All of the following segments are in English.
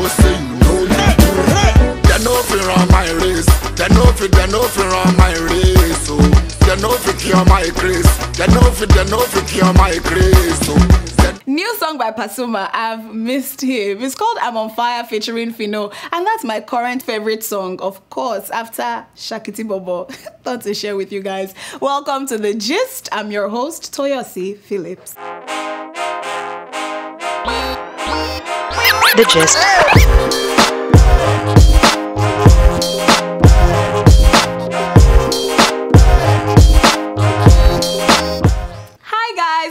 know say you know you do. They know fi run my race. They know fi run my race. Oh, they know fi cure my grace. They know fi cure my grace. Oh. New song by Pasuma, I've missed him. It's called I'm on Fire featuring Fino, and that's my current favorite song, of course, after Shakiti Bobo. Thought to share with you guys. Welcome to The Gist. I'm your host, Toyosi Phillips. The Gist.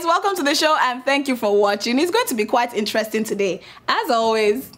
Welcome to the show and thank you for watching. It's going to be quite interesting today. As always,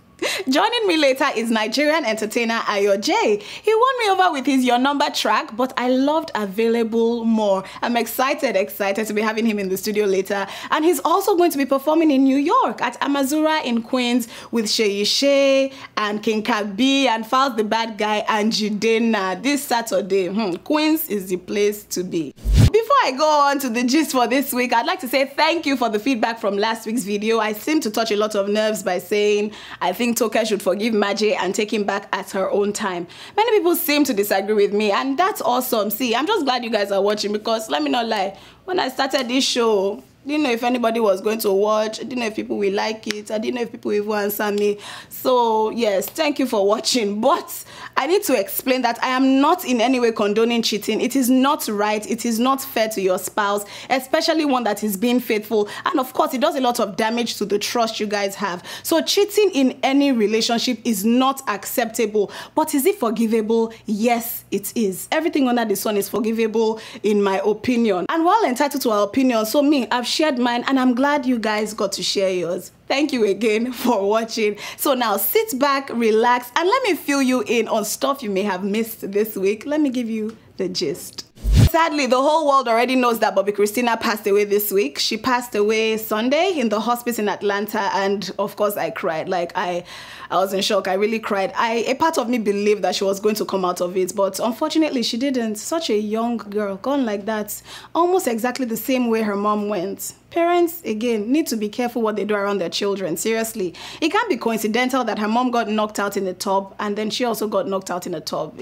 joining me later is Nigerian entertainer Ayo J. He won me over with his Your Number track, but I loved Available more. I'm excited to be having him in the studio later. And he's also going to be performing in New York at Amazura in Queens with Sheyi Shea and King Kabi and Falz the Bad Guy and Jidena this Saturday. Queens is the place to be. Before I go on to the gist for this week, I'd like to say thank you for the feedback from last week's video. I seem to touch a lot of nerves by saying I think Toka should forgive Maje and take him back at her own time. Many people seem to disagree with me, and that's awesome. See, I'm just glad you guys are watching because let me not lie, when I started this show, I didn't know if anybody was going to watch. I didn't know if people will like it. I didn't know if people will even answer me. So yes, thank you for watching. But I need to explain that I am not in any way condoning cheating. It is not right. It is not fair to your spouse, especially one that is being faithful. And of course, it does a lot of damage to the trust you guys have. So cheating in any relationship is not acceptable. But is it forgivable? Yes, it is. Everything under the sun is forgivable in my opinion. And we're all entitled to our opinion. So me, I've shared mine and I'm glad you guys got to share yours. Thank you again for watching. So now sit back, relax, and let me fill you in on stuff you may have missed this week. Let me give you the gist. Sadly, the whole world already knows that Bobby Christina passed away this week. She passed away Sunday in the hospice in Atlanta, and of course I cried. Like I was in shock. I really cried. A part of me believed that she was going to come out of it, but unfortunately she didn't. Such a young girl, gone like that, almost exactly the same way her mom went. Parents, again, need to be careful what they do around their children. Seriously. It can't be coincidental that her mom got knocked out in the tub and then she also got knocked out in the tub.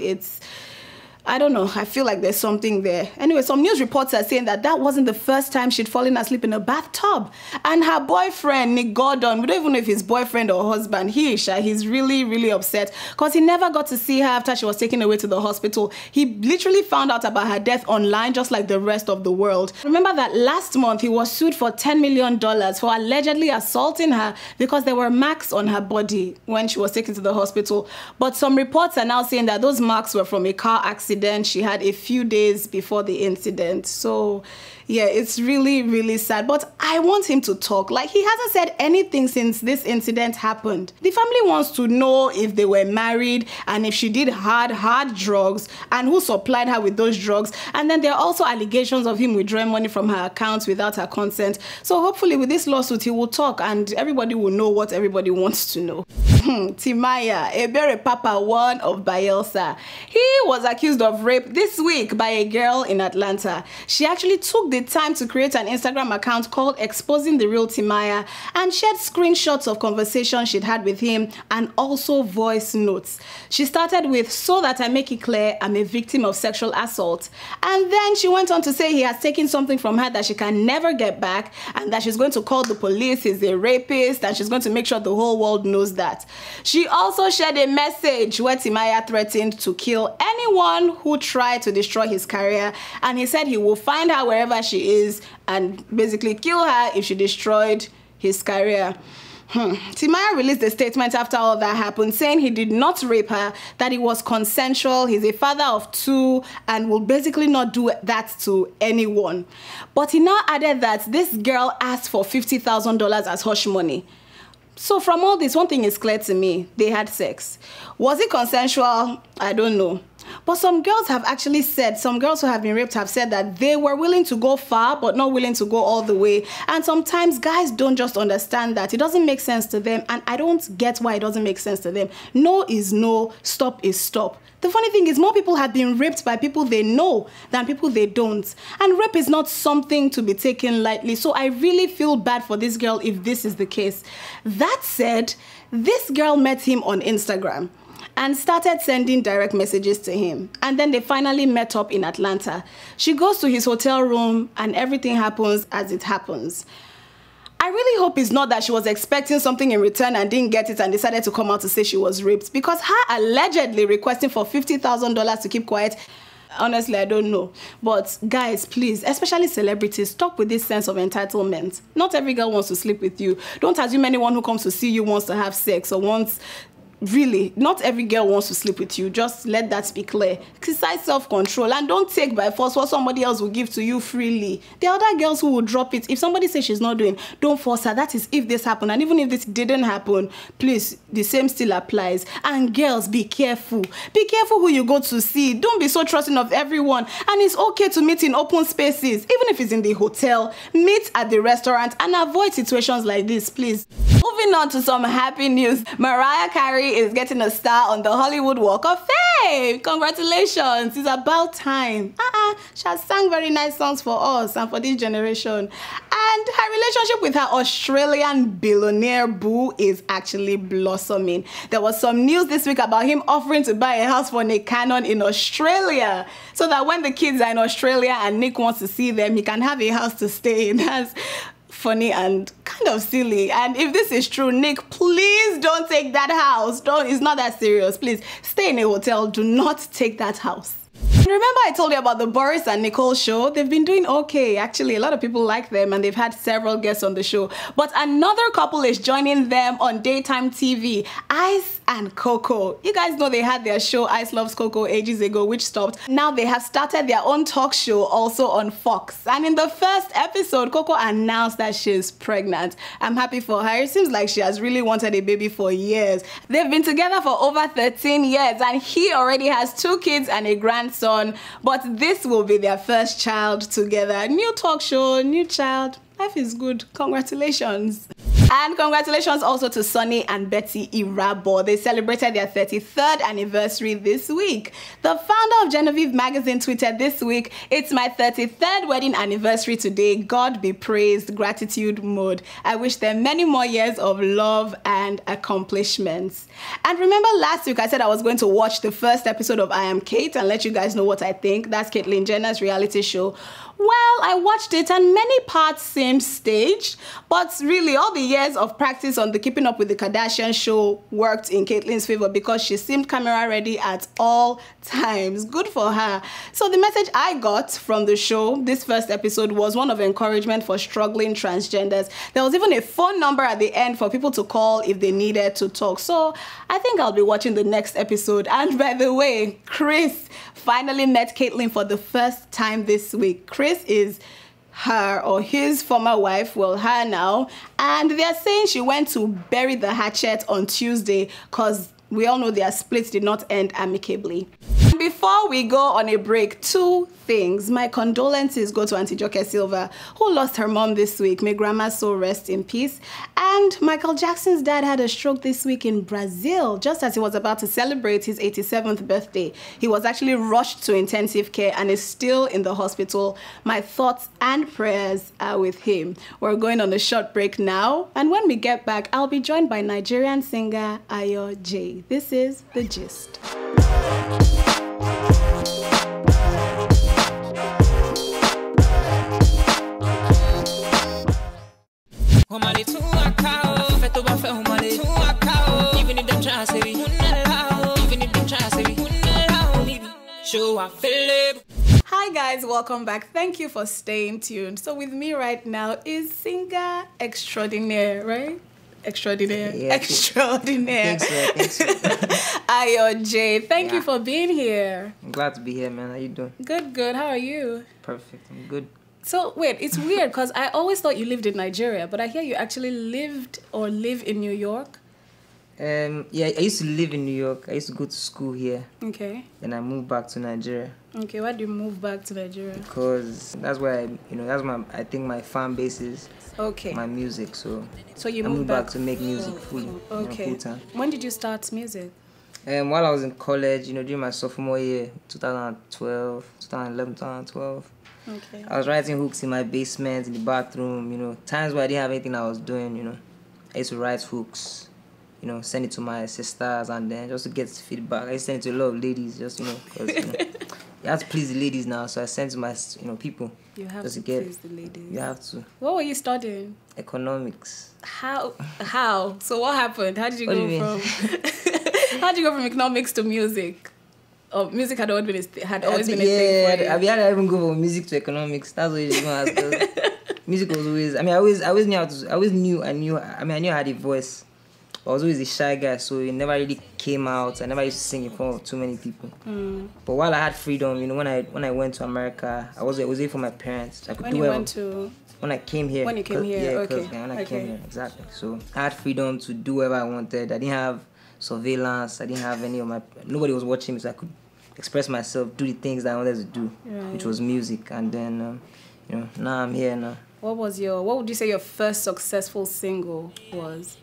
I don't know. I feel like there's something there. Anyway, some news reports are saying that wasn't the first time she'd fallen asleep in a bathtub. And her boyfriend, Nick Gordon, we don't even know if he's boyfriend or husband, he's really, really upset because he never got to see her after she was taken away to the hospital. He literally found out about her death online just like the rest of the world. Remember that last month he was sued for $10 million for allegedly assaulting her because there were marks on her body when she was taken to the hospital. But some reports are now saying that those marks were from a car accident she had a few days before the incident. So yeah, it's really, really sad. But I want him to talk. Like, he hasn't said anything since this incident happened. The family wants to know if they were married and if she did hard drugs and who supplied her with those drugs. And then there are also allegations of him withdrawing money from her accounts without her consent. So hopefully with this lawsuit, he will talk and everybody will know what everybody wants to know. Timaya, Ebere Papa 1 of Bayelsa. He was accused of rape this week by a girl in Atlanta. She actually took the time to create an Instagram account called Exposing the Real Timaya and shared screenshots of conversations she'd had with him and also voice notes. She started with, "So that I make it clear, I'm a victim of sexual assault." And then she went on to say he has taken something from her that she can never get back and that she's going to call the police, he's a rapist, and she's going to make sure the whole world knows that. She also shared a message where Timaya threatened to kill anyone who tried to destroy his career, and he said he will find her wherever she is and basically kill her if she destroyed his career. Timaya released a statement after all that happened saying he did not rape her, that it was consensual, he's a father of 2 and will basically not do that to anyone. But he now added that this girl asked for $50,000 as hush money. So from all this, one thing is clear to me. They had sex. Was it consensual? I don't know. But some girls have actually said, some girls who have been raped have said that they were willing to go far, but not willing to go all the way. And sometimes guys don't just understand that. It doesn't make sense to them. And I don't get why it doesn't make sense to them. No is no, stop is stop. The funny thing is more people have been raped by people they know than people they don't. And rape is not something to be taken lightly. So I really feel bad for this girl if this is the case. That said, This girl met him on Instagram and started sending direct messages to him. And then they finally met up in Atlanta. She goes to his hotel room and everything happens as it happens. I really hope it's not that she was expecting something in return and didn't get it and decided to come out to say she was raped, because her allegedly requesting for $50,000 to keep quiet, honestly, I don't know. But guys, please, especially celebrities, stop with this sense of entitlement. Not every girl wants to sleep with you. Don't assume anyone who comes to see you wants to have sex or wants... Really, not every girl wants to sleep with you. Just let that be clear. Exercise self-control and don't take by force what somebody else will give to you freely. There are other girls who will drop it. If somebody says she's not doing, don't force her. That is if this happened. And even if this didn't happen, please, the same still applies. And girls, be careful. Be careful who you go to see. Don't be so trusting of everyone. And it's okay to meet in open spaces. Even if it's in the hotel, meet at the restaurant and avoid situations like this, please. Moving on to some happy news. Mariah Carey is getting a star on the Hollywood Walk of Fame. Congratulations. It's about time. She has sang very nice songs for us and for this generation. And her relationship with her Australian billionaire boo is actually blossoming. There was some news this week about him offering to buy a house for Nick Cannon in Australia, so that when the kids are in Australia and Nick wants to see them, he can have a house to stay in. That's funny and kind of silly. And if this is true, Nick, please don't take that house. It's not that serious. Please stay in a hotel. Do not take that house. Remember I told you about the Boris and Nicole show? They've been doing okay. Actually, a lot of people like them and they've had several guests on the show. But another couple is joining them on daytime TV, Ice and Coco. You guys know they had their show Ice Loves Coco ages ago, which stopped. Now they have started their own talk show also on Fox. And in the first episode, Coco announced that she's pregnant. I'm happy for her. It seems like she has really wanted a baby for years. They've been together for over 13 years and he already has 2 kids and a grandson. But this will be their first child together. New talk show, new child. Life is good. Congratulations. And congratulations also to Sonny and Betty Irabo. They celebrated their 33rd anniversary this week. The founder of Genevieve Magazine tweeted this week, "It's my 33rd wedding anniversary today. God be praised. Gratitude mode. I wish them many more years of love and accomplishments." And remember last week I said I was going to watch the first episode of I Am Kate and let you guys know what I think. That's Caitlyn Jenner's reality show. Well, I watched it and many parts seemed staged, but really all the years of practice on the Keeping Up with the Kardashians show worked in Caitlyn's favor because she seemed camera ready at all times. Good for her. So the message I got from the show, this first episode, was one of encouragement for struggling transgenders. There was even a phone number at the end for people to call if they needed to talk. So I think I'll be watching the next episode. And by the way, Chris finally met Caitlyn for the first time this week. Chris is her or his former wife, well, her now, and they're saying she went to bury the hatchet on Tuesday because we all know their split did not end amicably. Before we go on a break, 2 things. My condolences go to Auntie Joke Silva, who lost her mom this week. May grandma's soul rest in peace. And Michael Jackson's dad had a stroke this week in Brazil, just as he was about to celebrate his 87th birthday. He was actually rushed to intensive care and is still in the hospital. My thoughts and prayers are with him. We're going on a short break now, and when we get back, I'll be joined by Nigerian singer Ayo J. This is The Gist. Hi guys, welcome back. Thank you for staying tuned. So with me right now is singer extraordinaire, right? Extraordinaire. Yeah, extraordinaire. Thanks, Ayo J, thank you for being here. I'm glad to be here, man. How you doing? Good. How are you? Perfect. I'm good. So wait, it's weird because I always thought you lived in Nigeria, but I hear you actually lived or live in New York. Yeah, I used to live in New York. I used to go to school here. Okay. Then I moved back to Nigeria. Okay, why do you move back to Nigeria? Because that's where I think my fan base is. Okay. My music, so you I moved back to make music fully. Okay. Full time. When did you start music? While I was in college, during my sophomore year, 2011, 2012. Okay. I was writing hooks in my basement, in the bathroom, times where I didn't have anything I was doing, I used to write hooks, you know, send it to my sisters and then just to get feedback. I send it to a lot of ladies, just, you know, because, you know, you have to please the ladies now. So I sent to my, you know, people. You have just to get, please the ladies. You have to. What were you studying? Economics. How? So what happened? How did you What go do you from? How did you go from economics to music? Oh, music had always been a thing for you. Yeah, I mean, I didn't even go from music to economics. That's what you should ask. Music was always. I mean, I always knew how to. I knew I had a voice. I was always a shy guy, so it never really came out. I never used to sing in front of too many people. But while I had freedom, you know, when I went to America, I was away from my parents. I could do whatever. When I came here. When you came here, yeah, okay. When I came here, exactly. So I had freedom to do whatever I wanted. I didn't have surveillance. I didn't have nobody was watching me, so I could express myself, do the things that I wanted to do, which was music. And then, you know, now I'm here now. What would you say your first successful single was?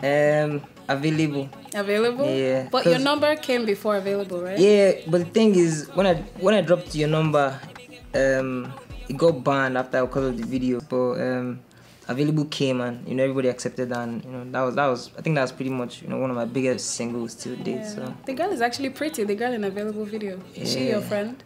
Available. Available? Yeah. But your number came before Available, right? Yeah, but the thing is, when I dropped your number, it got banned after because of the video. But Available came and, you know, everybody accepted, and, you know, that was I think that was pretty much, you know, one of my biggest singles till date. Yeah. So the girl is actually pretty. The girl in Available video. Is she your friend?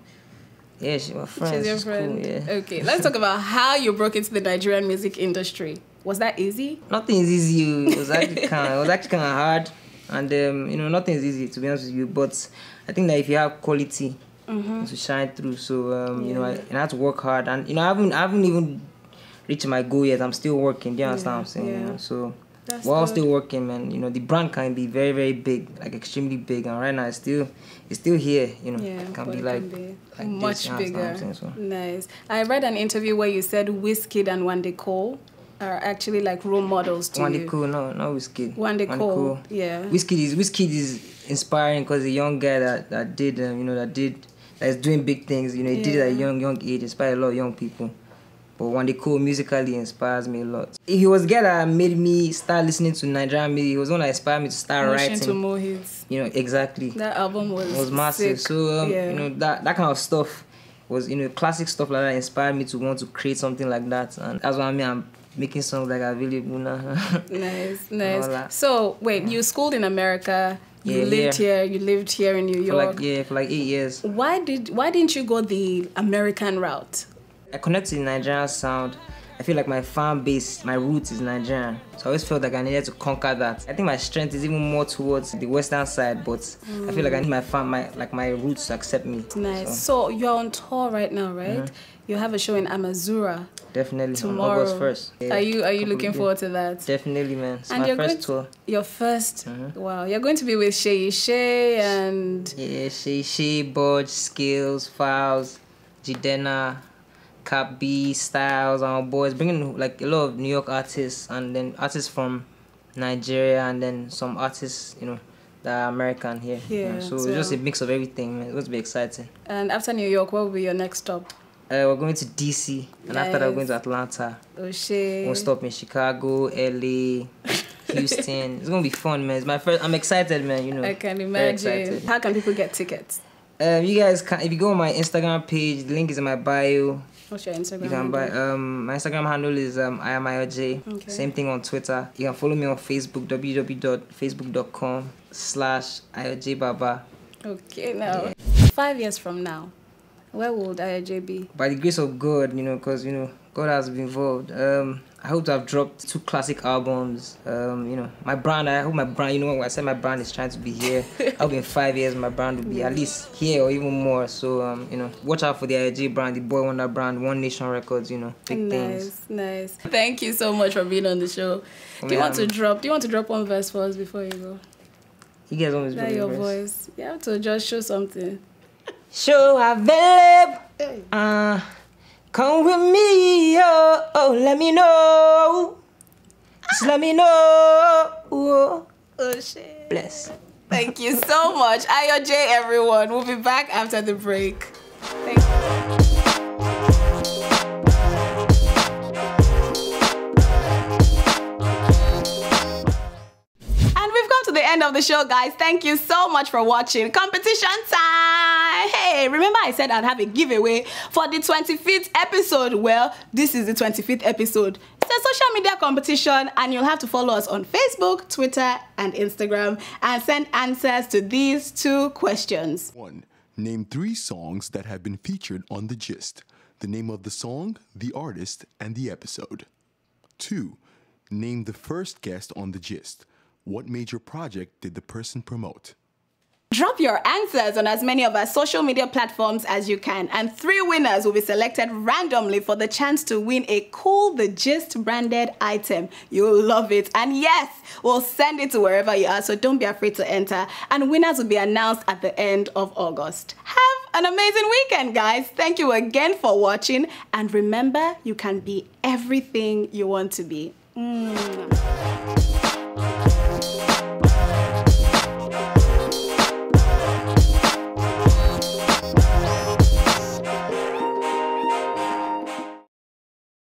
Yeah, she's my friend. She's your friend. Cool, yeah. Okay, let's talk about how you broke into the Nigerian music industry. Was that easy? Nothing is easy. It was actually kind of hard, and you know, nothing is easy, to be honest with you. But I think that if you have quality, to shine through. So you know, I had to work hard, and, you know, I haven't even reached my goal yet. I'm still working. Do you understand what I'm saying? Yeah. You know? So That's while good. still working, man, you know, the brand can be very, very big, like extremely big, and right now it's still here. You know, Yeah, it can but be it like can be like much this, you understand what I'm bigger. saying? So, Nice. I read an interview where you said Wizkid and Wande Cole are actually like role models to Wande you. Cole, no, not Wizkid. Wande Cole, yeah. Wizkid is inspiring because a young guy that is doing big things. You know, he did it at a young age, inspired a lot of young people. But Wande Cole musically inspires me a lot. He was the guy that made me start listening to Nigerian music. He was the one that inspired me to start writing. To more hits. You know, exactly. That album was massive. sick. So you know, that kind of stuff was, you know, classic stuff like that inspired me to want to create something like that. And that's why I'm making songs like Available now. Nice. So wait, you schooled in America. You lived here in New York. For like 8 years. Why didn't you go the American route? I connect to the Nigerian sound. I feel like my fan base, my roots is Nigerian. So I always felt like I needed to conquer that. I think my strength is even more towards the western side, but I feel like I need my roots to accept me. Nice. So you're on tour right now, right? You have a show in Amazura. Definitely. Tomorrow. On August 1st. Yeah, are you looking forward to that? Definitely, man. It's and my first tour. Your first? Wow. You're going to be with Shay and... Yeah, Shay, Budge, Skills, Files, Jidena, Cap B, Styles, our boys, bringing like a lot of New York artists, and then artists from Nigeria, and then some artists, you know, that are American here. Yeah. You know? So it's just a mix of everything, man. It's going to be exciting. And after New York, what will be your next stop? We're going to DC, and after that we're going to Atlanta. Oh shit. We'll stop in Chicago, LA, Houston. It's going to be fun, man. It's my first. I'm excited, man. You know. I can imagine. How can people get tickets? You guys can, if you go on my Instagram page, the link is in my bio. What's your Instagram? You can buy. My Instagram handle is IamIOJ. Okay. Same thing on Twitter. You can follow me on Facebook, www.facebook.com/IOJBaba. Okay, now 5 years from now, where would IOJ be? By the grace of God, you know, because, you know, God has been involved. I hope to have dropped 2 classic albums. You know, I hope my brand, you know, when I said my brand is trying to be here, I hope in 5 years my brand will be at least here or even more. So, you know, watch out for the IOJ brand, the Boy Wonder brand, One Nation Records, you know, big things. Nice. Thank you so much for being on the show. Do you want to drop one verse for us before you go? You guys always that your voice. You have to just show something. Show available. Come with me, oh, let me know. Just let me know. Oh shit. Bless. Thank you so much. IOJ, everyone. We'll be back after the break. Thank you. The end of the show, guys. Thank you so much for watching. Competition time. Hey, remember I said I'd have a giveaway for the 25th episode? Well, this is the 25th episode. It's a social media competition, and you'll have to follow us on Facebook, Twitter, and Instagram, and send answers to these 2 questions. 1. Name 3 songs that have been featured on The Gist. The name of the song, the artist, and the episode. 2. Name the first guest on The Gist. What major project did the person promote? Drop your answers on as many of our social media platforms as you can, and 3 winners will be selected randomly for the chance to win a cool The Gist branded item. You'll love it. And yes, we'll send it to wherever you are, so don't be afraid to enter. And winners will be announced at the end of August. Have an amazing weekend, guys. Thank you again for watching. And remember, you can be everything you want to be.